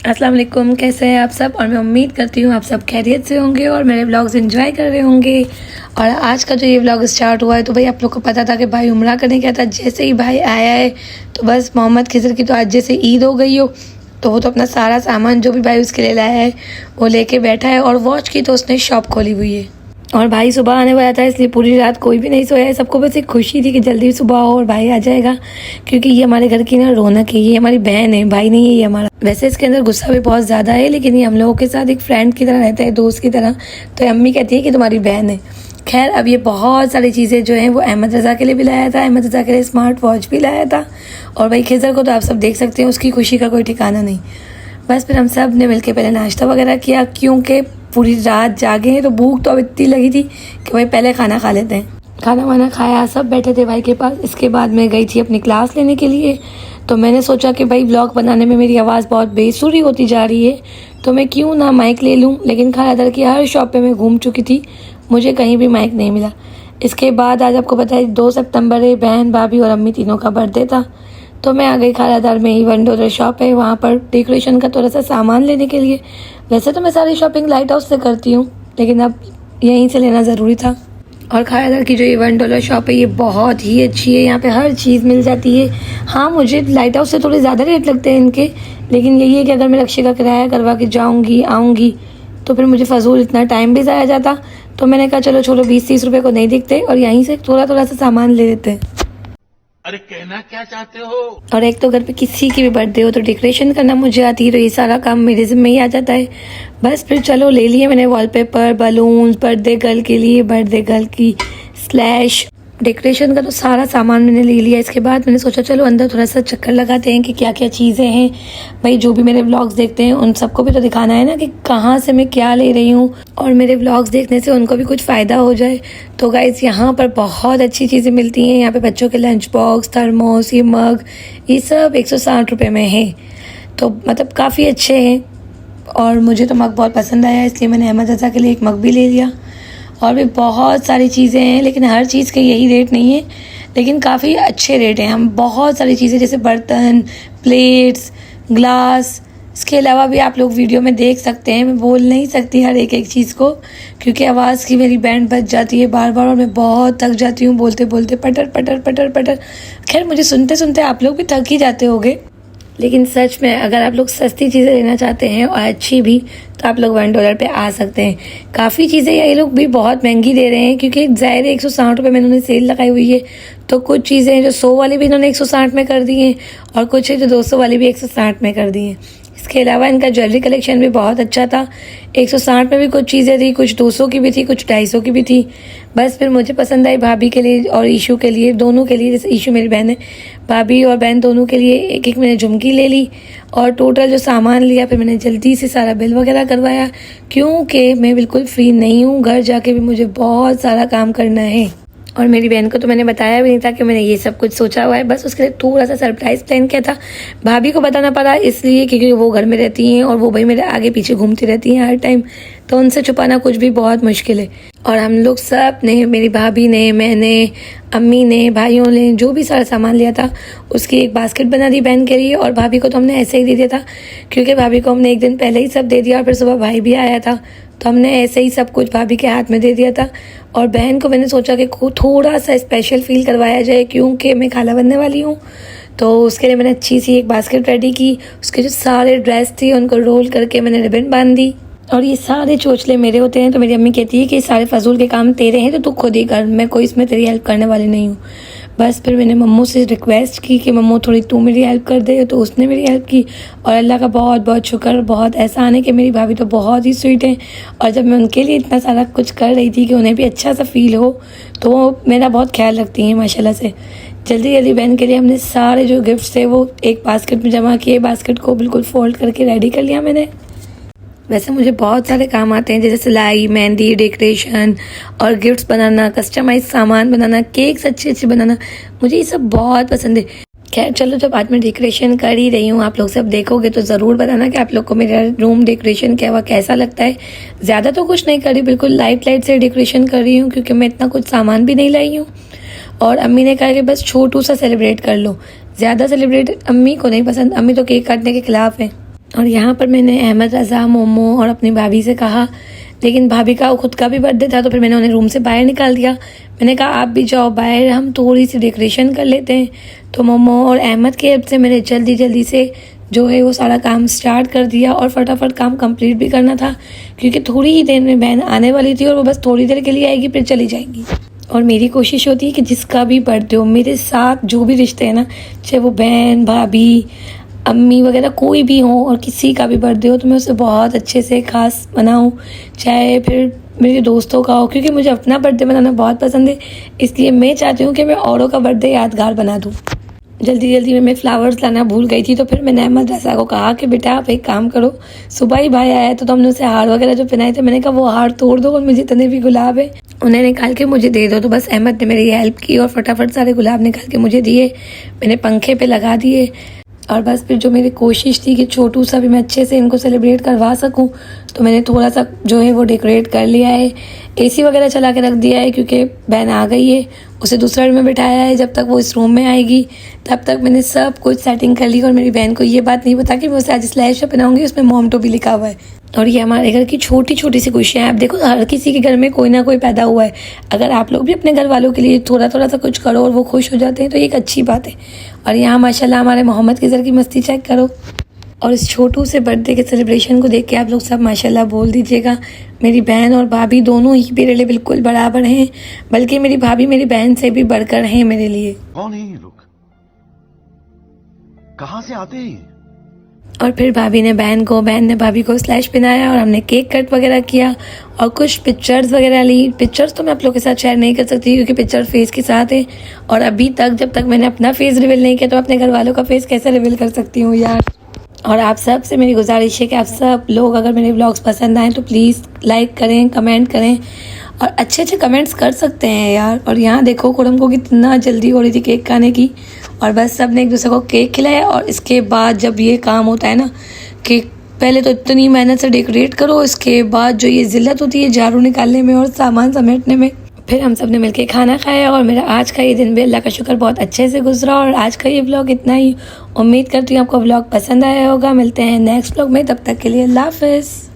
अस्सलाम वालेकुम, कैसे हैं आप सब। और मैं उम्मीद करती हूँ आप सब खैरियत से होंगे और मेरे व्लॉग्स एंजॉय कर रहे होंगे। और आज का जो ये व्लॉग स्टार्ट हुआ है तो भाई आप लोग को पता था कि भाई उम्रा करने गया था। जैसे ही भाई आया है तो बस मोहम्मद खिजर की तो आज जैसे ईद हो गई हो तो वो तो अपना सारा सामान जो भी भाई उसके लिए लाया है वो लेके बैठा है। और वॉच की तो उसने शॉप खोली हुई है और भाई सुबह आने वाला था, इसलिए पूरी रात कोई भी नहीं सोया है। सबको बस एक खुशी थी कि जल्दी सुबह हो और भाई आ जाएगा, क्योंकि ये हमारे घर की ना रौनक है। ये हमारी बहन है, भाई नहीं है ये हमारा। वैसे इसके अंदर गुस्सा भी बहुत ज़्यादा है, लेकिन ये हम लोगों के साथ एक फ्रेंड की तरह रहता है, दोस्त की तरह। तो अम्मी कहती है कि तुम्हारी बहन है। खैर, अब ये बहुत सारी चीज़ें जो हैं वो अहमद रज़ा के लिए भी लाया था, अहमद रज़ा के लिए स्मार्ट वॉच भी लाया था। और भाई खिजर को तो आप सब देख सकते हैं, उसकी खुशी का कोई ठिकाना नहीं। बस फिर हम सब ने मिलकर पहले नाश्ता वगैरह किया, क्योंकि पूरी रात जागे हैं तो भूख तो अब इतनी लगी थी कि भाई पहले खाना खा लेते हैं। खाना वाना खाया, सब बैठे थे भाई के पास। इसके बाद मैं गई थी अपनी क्लास लेने के लिए। तो मैंने सोचा कि भाई व्लॉग बनाने में मेरी आवाज़ बहुत बेसुरी होती जा रही है तो मैं क्यों ना माइक ले लूँ। लेकिन खालादर की हर शॉप पे मैं घूम चुकी थी, मुझे कहीं भी माइक नहीं मिला। इसके बाद आज आपको पता है 2 सितंबर है, बहन भाभी और अम्मी तीनों का बर्थडे था। तो मैं आ गई खालादार में ही, वन डॉलर शॉप है, वहाँ पर डेकोरेशन का थोड़ा सा सामान लेने के लिए। वैसे तो मैं सारी शॉपिंग लाइट हाउस से करती हूँ, लेकिन अब यहीं से लेना ज़रूरी था। और खालादार की जो ये वन डॉलर शॉप है ये बहुत ही अच्छी है, यहाँ पे हर चीज़ मिल जाती है। हाँ, मुझे लाइट हाउस से थोड़े ज़्यादा रेट लगते हैं इनके, लेकिन यही है कि अगर मैं रक्शे का किराया करवा के जाऊँगी आऊँगी तो फिर मुझे फजूल इतना टाइम भी ज़ाया जाता। तो मैंने कहा चलो छोड़ो, 20-30 रुपये को नहीं दिखते और यहीं से थोड़ा थोड़ा सा सामान ले लेते हैं। अरे कहना क्या चाहते हो। और एक तो घर पे किसी की भी बर्थडे हो तो डेकोरेशन करना मुझे आती है, तो ये सारा काम मेरे ज़िम्मे ही आ जाता है। बस फिर चलो ले लिए मैंने वॉलपेपर, बलून्स, बर्थडे गर्ल के लिए बर्थडे गर्ल की स्लैश, डेकोरेशन का तो सारा सामान मैंने ले लिया। इसके बाद मैंने सोचा चलो अंदर थोड़ा सा चक्कर लगाते हैं कि क्या क्या चीज़ें हैं। भाई जो भी मेरे व्लॉग्स देखते हैं उन सबको भी तो दिखाना है ना कि कहाँ से मैं क्या ले रही हूँ, और मेरे व्लॉग्स देखने से उनको भी कुछ फ़ायदा हो जाए। तो गाइज़ यहाँ पर बहुत अच्छी चीज़ें मिलती हैं। यहाँ पे बच्चों के लंच बॉक्स, थर्मोस, ये मग, ये सब 160 रुपये में है। तो मतलब काफ़ी अच्छे हैं और मुझे तो मग बहुत पसंद आया, इसलिए मैंने अहमद रज़ा के लिए एक मग भी ले लिया। और भी बहुत सारी चीज़ें हैं, लेकिन हर चीज़ के यही रेट नहीं है, लेकिन काफ़ी अच्छे रेट हैं। हम बहुत सारी चीज़ें जैसे बर्तन, प्लेट्स, ग्लास, इसके अलावा भी आप लोग वीडियो में देख सकते हैं। मैं बोल नहीं सकती हर एक चीज़ को, क्योंकि आवाज़ की मेरी बैंड बज जाती है बार बार और मैं बहुत थक जाती हूँ बोलते बोलते, पटर पटर पटर पटर। खैर, मुझे सुनते सुनते आप लोग भी थक ही जाते होंगे, लेकिन सच में अगर आप लोग सस्ती चीज़ें लेना चाहते हैं और अच्छी भी तो आप लोग $1 पे आ सकते हैं। काफ़ी चीज़ें ये लोग भी बहुत महंगी दे रहे हैं, क्योंकि ज़ाहिर है 160 रुपये में इन्होंने सेल लगाई हुई है। तो कुछ चीज़ें हैं जो 100 वाली भी इन्होंने 160 में कर दी हैं और कुछ है जो 200 वाली भी 160 में कर दी हैं। इसके अलावा इनका ज्वेलरी कलेक्शन भी बहुत अच्छा था। 160 में भी कुछ चीज़ें थी, कुछ 200 की भी थी, कुछ 250 की भी थी। बस फिर मुझे पसंद आई भाभी के लिए और ईशू के लिए, दोनों के लिए। जैसे ईशू मेरी बहन है, भाभी और बहन दोनों के लिए एक एक मैंने झुमकी ले ली। और टोटल जो सामान लिया फिर मैंने जल्दी से सारा बिल वगैरह करवाया, क्योंकि मैं बिल्कुल फ्री नहीं हूँ। घर जाके भी मुझे बहुत सारा काम करना है। और मेरी बहन को तो मैंने बताया भी नहीं था कि मैंने ये सब कुछ सोचा हुआ है, बस उसके लिए थोड़ा सा सरप्राइज़ प्लान किया था। भाभी को बताना पड़ा इसलिए क्योंकि वो घर में रहती हैं और वो भाई मेरे आगे पीछे घूमती रहती हैं हर टाइम, तो उनसे छुपाना कुछ भी बहुत मुश्किल है। और हम लोग सब ने, मेरी भाभी ने, मैंने, अम्मी ने, भाइयों ने जो भी सारा सामान लिया था उसकी एक बास्केट बना दी बहन के लिए। और भाभी को तो हमने ऐसे ही दे दिया था, क्योंकि भाभी को हमने एक दिन पहले ही सब दे दिया और फिर सुबह भाई भी आया था, तो हमने ऐसे ही सब कुछ भाभी के हाथ में दे दिया था। और बहन को मैंने सोचा कि थोड़ा सा स्पेशल फील करवाया जाए, क्योंकि मैं खाला बनने वाली हूँ। तो उसके लिए मैंने अच्छी सी एक बास्केट रेडी की। उसके जो सारे ड्रेस थे उनको रोल करके मैंने रिबन बांध दी। और ये सारे चोचले मेरे होते हैं, तो मेरी अम्मी कहती है कि सारे फजूल के काम तेरे हैं तो तू खुद ही कर, मैं कोई इसमें तेरी हेल्प करने वाली नहीं हूँ। बस फिर मैंने मम्मू से रिक्वेस्ट की कि मम्मू थोड़ी तू मेरी हेल्प कर दे, तो उसने मेरी हेल्प की। और अल्लाह का बहुत बहुत शुक्र, बहुत एहसान है कि मेरी भाभी तो बहुत ही स्वीट है। और जब मैं उनके लिए इतना सारा कुछ कर रही थी कि उन्हें भी अच्छा सा फील हो, तो वो मेरा बहुत ख्याल रखती हैं माशाल्लाह से। जल्दी जल्दी बहन के लिए हमने सारे जो गिफ्ट्स थे वो एक बास्केट में जमा किए। बास्केट को बिल्कुल फोल्ड करके रेडी कर लिया मैंने। वैसे मुझे बहुत सारे काम आते हैं, जैसे सिलाई, मेहंदी, डेकोरेशन और गिफ्ट्स बनाना, कस्टमाइज सामान बनाना, केक्स अच्छे अच्छे बनाना, मुझे ये सब बहुत पसंद है। खैर चलो, जब आज मैं डेकोरेशन कर ही रही हूँ, आप लोग सब देखोगे तो ज़रूर बताना कि आप लोग को मेरा रूम डेकोरेशन क्या हुआ, कैसा लगता है। ज़्यादा तो कुछ नहीं करी, बिल्कुल लाइट लाइट से डेकोरेशन कर रही हूँ, क्योंकि मैं इतना कुछ सामान भी नहीं लाई हूँ। और अम्मी ने कहा कि बस छोटू सा सेलिब्रेट कर लो, ज़्यादा सेलिब्रेट अम्मी को नहीं पसंद, अम्मी तो केक काटने के खिलाफ है। और यहाँ पर मैंने अहमद रज़ा, मोमो और अपनी भाभी से कहा, लेकिन भाभी का खुद का भी बर्थडे था तो फिर मैंने उन्हें रूम से बाहर निकाल दिया। मैंने कहा आप भी जाओ बाहर, हम थोड़ी सी डेकोरेशन कर लेते हैं। तो मोमो और अहमद की हेल्प से मैंने जल्दी से जो है वो सारा काम स्टार्ट कर दिया और फटाफट काम कंप्लीट भी करना था, क्योंकि थोड़ी ही देर में बहन आने वाली थी और वो बस थोड़ी देर के लिए आएगी फिर चली जाएगी। और मेरी कोशिश होती है कि जिसका भी बर्थडे हो, मेरे साथ जो भी रिश्ते हैं ना, चाहे वो बहन, भाभी, अम्मी वगैरह कोई भी हो, और किसी का भी बर्थडे हो तो मैं उसे बहुत अच्छे से खास मनाऊं, चाहे फिर मेरे दोस्तों का हो, क्योंकि मुझे अपना बर्थडे मनाना बहुत पसंद है। इसलिए मैं चाहती हूँ कि मैं औरों का बर्थडे यादगार बना दूँ। जल्दी में मैं फ्लावर्स लाना भूल गई थी तो फिर मैंने अहमद रज़ा को कहा कि बेटा आप एक काम करो, सुबह ही भाई आया तो हमने उसे हार वगैरह जो पहनाए थे, मैंने कहा वो हार तोड़ दो और मुझे जितने भी गुलाब है उन्हें निकाल के मुझे दे दो। तो बस अहमद ने मेरी हेल्प की और फटाफट सारे गुलाब निकाल के मुझे दिए, मैंने पंखे पे लगा दिए। और बस फिर जो मेरी कोशिश थी कि छोटू सा भी मैं अच्छे से इनको सेलिब्रेट करवा सकूं, तो मैंने थोड़ा सा जो है वो डेकोरेट कर लिया है। एसी वगैरह चला के रख दिया है क्योंकि बहन आ गई है, उसे दूसरे रूम में बिठाया है। जब तक वो इस रूम में आएगी तब तक मैंने सब कुछ सेटिंग कर ली। और मेरी बहन को ये बात नहीं पता कि मैं उसे आज स्लैश पहनाऊंगी, उसमें मोमटो भी लिखा हुआ है। और ये हमारे घर की छोटी सी खुशियाँ हैं। आप देखो हर किसी के घर में कोई ना कोई पैदा हुआ है। अगर आप लोग भी अपने घर वालों के लिए थोड़ा सा कुछ करो और वो खुश हो जाते हैं तो ये एक अच्छी बात है। और यहाँ माशाल्लाह हमारे मोहम्मद के घर की मस्ती चेक करो। और इस छोटू से बर्थडे के सेलिब्रेशन को देख के आप लोग सब माशाल्लाह बोल दीजिएगा, मेरी बहन और भाभी दोनों ही मेरे लिए बिल्कुल बराबर हैं, बल्कि मेरी भाभी मेरी बहन से भी बढ़कर हैं मेरे लिए। कौन है ये लोग, कहाँ से आते हैं? और फिर भाभी ने बहन को, बहन ने भाभी को स्लैश पहनाया और हमने केक कट वगैरह किया और कुछ पिक्चर्स वगैरह ली। पिक्चर्स तो मैं आप लोग के साथ शेयर नहीं कर सकती क्योंकि पिक्चर फेस के साथ है, और अभी तक जब तक मैंने अपना फेस रिवील नहीं किया तो अपने घर वालों का फेस कैसे रिवील कर सकती हूँ यार। और आप सब से मेरी गुजारिश है कि आप सब लोग अगर मेरे व्लॉग्स पसंद आए तो प्लीज़ लाइक करें, कमेंट करें, और अच्छे कमेंट्स कर सकते हैं यार। और यहाँ देखो कुरम को कितना जल्दी हो रही थी केक खाने की, और बस सब ने एक दूसरे को केक खिलाया। और इसके बाद जब ये काम होता है ना कि पहले तो इतनी मेहनत से डेकोरेट करो, इसके बाद जो ये ज़िल्लत होती है झाड़ू निकालने में और सामान समेटने में। फिर हम सब ने मिलके खाना खाया और मेरा आज का ये दिन भी अल्लाह का शुक्र बहुत अच्छे से गुजरा। और आज का ये व्लॉग इतना ही। उम्मीद करती हूँ आपको व्लॉग पसंद आया होगा। मिलते हैं नेक्स्ट व्लॉग में, तब तक के लिए अल्लाह हाफ़िज़।